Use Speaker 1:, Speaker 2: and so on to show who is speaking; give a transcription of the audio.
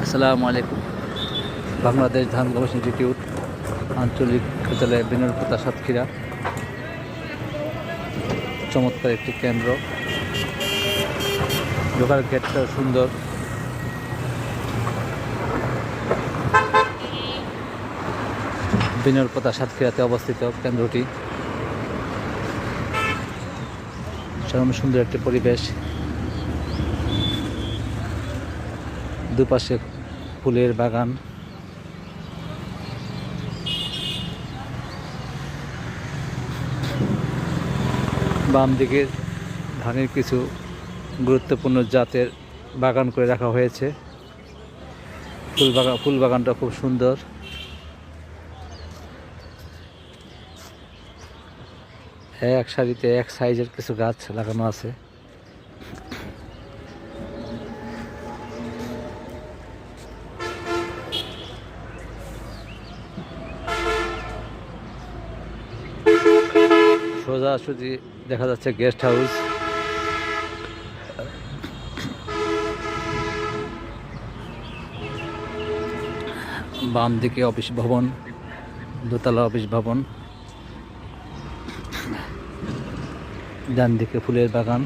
Speaker 1: আসসালামু আলাইকুম। বাংলাদেশ ধান গবেষণা ইনস্টিটিউট আঞ্চলিক কার্যালয় বিনলপাতা সাতক্ষীরা। চমৎকার একটি কেন্দ্র, ঢোকার গেটটা সুন্দর। বিনলপাতা সাতক্ষীরাতে অবস্থিত কেন্দ্রটি। সামনে সুন্দর একটি পরিবেশ, দুপাশে ফুলের বাগান। বাম দিকে ধানের কিছু গুরুত্বপূর্ণ জাতের বাগান করে রাখা হয়েছে। ফুল বাগানটা খুব সুন্দর। এক সারিতে এক সাইজের কিছু গাছ লাগানো আছে। সোজাসুজি দেখা যাচ্ছে গেস্ট হাউস। বাম দিকে অফিস ভবন, দোতলা অফিস ভবন। ডান দিকে ফুলের বাগান।